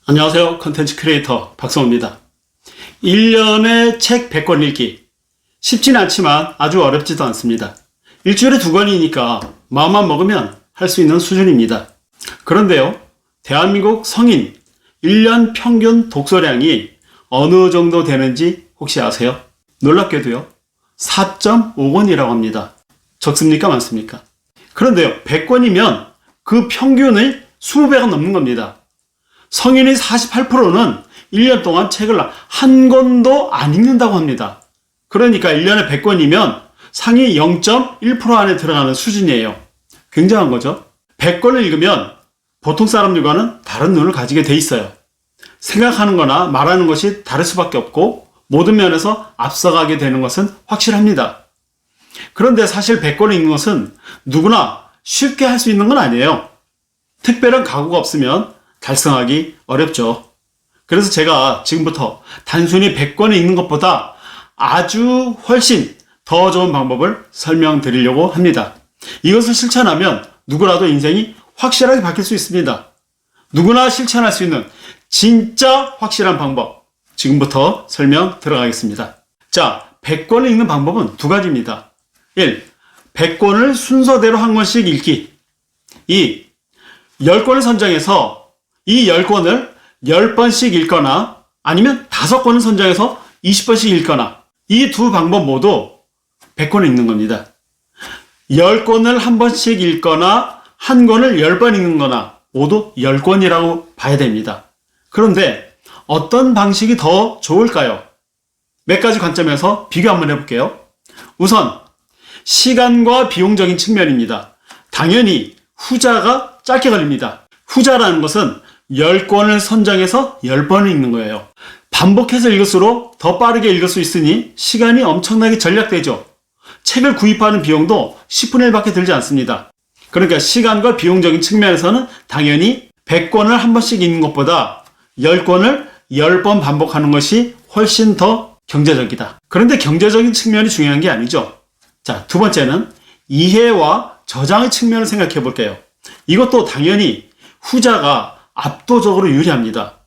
안녕하세요. 컨텐츠 크리에이터 박성호입니다. 1년에 책 100권 읽기. 쉽진 않지만 아주 어렵지도 않습니다. 일주일에 2권이니까 마음만 먹으면 할 수 있는 수준입니다. 그런데요, 대한민국 성인 1년 평균 독서량이 어느 정도 되는지 혹시 아세요? 놀랍게도요, 4.5권이라고 합니다. 적습니까? 많습니까? 그런데요, 100권이면 그 평균의 20배가 넘는 겁니다. 성인의 48%는 1년 동안 책을 한 권도 안 읽는다고 합니다. 그러니까 1년에 100권이면 상위 0.1% 안에 들어가는 수준이에요. 굉장한 거죠. 100권을 읽으면 보통 사람들과는 다른 눈을 가지게 돼 있어요. 생각하는 거나 말하는 것이 다를 수밖에 없고 모든 면에서 앞서가게 되는 것은 확실합니다. 그런데 사실 100권을 읽는 것은 누구나 쉽게 할 수 있는 건 아니에요. 특별한 각오가 없으면 달성하기 어렵죠. 그래서 제가 지금부터 단순히 100권을 읽는 것보다 아주 훨씬 더 좋은 방법을 설명드리려고 합니다. 이것을 실천하면 누구라도 인생이 확실하게 바뀔 수 있습니다. 누구나 실천할 수 있는 진짜 확실한 방법, 지금부터 설명 들어가겠습니다. 자, 100권을 읽는 방법은 두 가지입니다. 1. 100권을 순서대로 한 권씩 읽기. 2. 10권을 선정해서 이 10권을 10번씩 읽거나 아니면 5권을 선정해서 20번씩 읽거나, 이 두 방법 모두 100권을 읽는 겁니다. 10권을 한 번씩 읽거나 한 권을 10번 읽는 거나 모두 10권이라고 봐야 됩니다. 그런데 어떤 방식이 더 좋을까요? 몇 가지 관점에서 비교 한번 해볼게요. 우선 시간과 비용적인 측면입니다. 당연히 후자가 짧게 걸립니다. 후자라는 것은 10권을 선정해서 10번을 읽는 거예요. 반복해서 읽을수록 더 빠르게 읽을 수 있으니 시간이 엄청나게 절약되죠. 책을 구입하는 비용도 10분의 1밖에 들지 않습니다. 그러니까 시간과 비용적인 측면에서는 당연히 100권을 한 번씩 읽는 것보다 10권을 10번 반복하는 것이 훨씬 더 경제적이다. 그런데 경제적인 측면이 중요한 게 아니죠. 자, 두 번째는 이해와 저장의 측면을 생각해 볼게요. 이것도 당연히 후자가 압도적으로 유리합니다.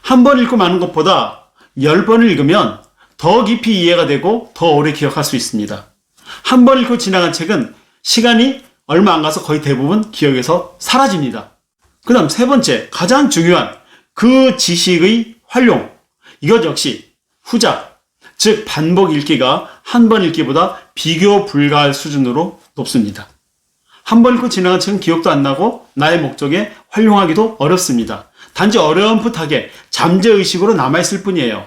한 번 읽고 마는 것보다 10번을 읽으면 더 깊이 이해가 되고 더 오래 기억할 수 있습니다. 한 번 읽고 지나간 책은 시간이 얼마 안 가서 거의 대부분 기억에서 사라집니다. 그 다음 세 번째, 가장 중요한 그 지식의 활용. 이것 역시 후자, 즉 반복 읽기가 한 번 읽기보다 비교 불가할 수준으로 높습니다. 한 번 읽고 지나간 책은 기억도 안 나고 나의 목적에 활용하기도 어렵습니다. 단지 어렴풋하게 잠재의식으로 남아있을 뿐이에요.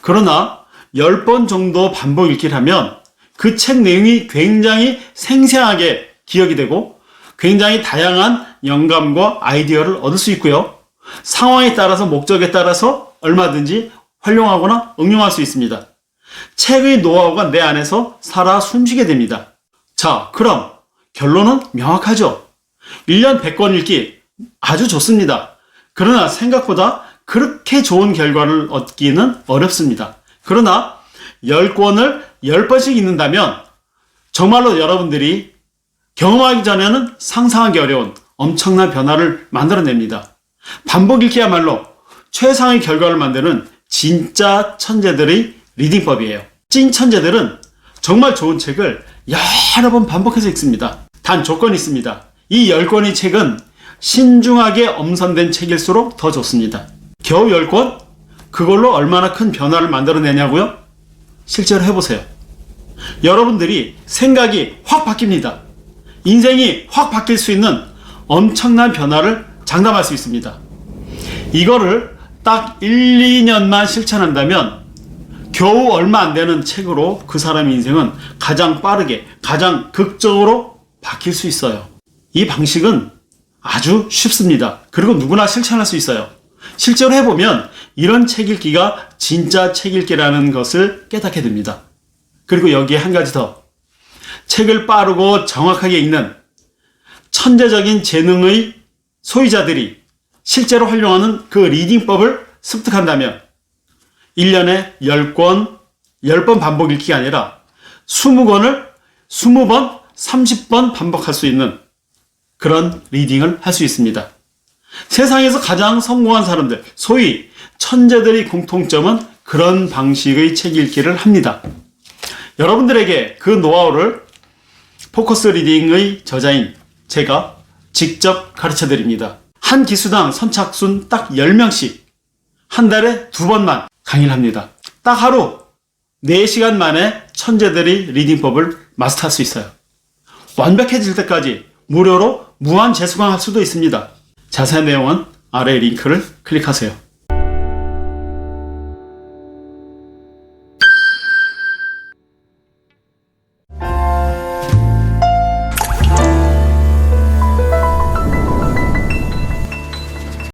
그러나 10번 정도 반복 읽기를 하면 그 책 내용이 굉장히 생생하게 기억이 되고 굉장히 다양한 영감과 아이디어를 얻을 수 있고요. 상황에 따라서 목적에 따라서 얼마든지 활용하거나 응용할 수 있습니다. 책의 노하우가 내 안에서 살아 숨쉬게 됩니다. 자, 그럼 결론은 명확하죠. 1년 100권 읽기 아주 좋습니다. 그러나 생각보다 그렇게 좋은 결과를 얻기는 어렵습니다. 그러나 10권을 10번씩 읽는다면 정말로 여러분들이 경험하기 전에는 상상하기 어려운 엄청난 변화를 만들어냅니다. 반복 읽기야말로 최상의 결과를 만드는 진짜 천재들의 리딩법이에요. 찐 천재들은 정말 좋은 책을 여러 번 반복해서 읽습니다. 단 조건이 있습니다. 이 10권의 책은 신중하게 엄선된 책일수록 더 좋습니다. 겨우 10권? 그걸로 얼마나 큰 변화를 만들어내냐고요? 실제로 해보세요. 여러분들이 생각이 확 바뀝니다. 인생이 확 바뀔 수 있는 엄청난 변화를 장담할 수 있습니다. 이거를 딱 1, 2년만 실천한다면 겨우 얼마 안 되는 책으로 그 사람의 인생은 가장 빠르게, 가장 극적으로 바뀔 수 있어요. 이 방식은 아주 쉽습니다. 그리고 누구나 실천할 수 있어요. 실제로 해보면 이런 책 읽기가 진짜 책 읽기라는 것을 깨닫게 됩니다. 그리고 여기에 한 가지 더. 책을 빠르고 정확하게 읽는 천재적인 재능의 소유자들이 실제로 활용하는 그 리딩법을 습득한다면 1년에 10권, 10번 반복 읽기가 아니라 20권을 20번, 30번 반복할 수 있는 그런 리딩을 할 수 있습니다. 세상에서 가장 성공한 사람들, 소위 천재들의 공통점은 그런 방식의 책 읽기를 합니다. 여러분들에게 그 노하우를 포커스 리딩의 저자인 제가 직접 가르쳐 드립니다. 한 기수당 선착순 딱 10명씩 한 달에 2번만 강의를 합니다. 딱 하루 4시간 만에 천재들의 리딩법을 마스터할 수 있어요. 완벽해질 때까지 무료로 무한 재수강할 수도 있습니다. 자세한 내용은 아래 링크를 클릭하세요.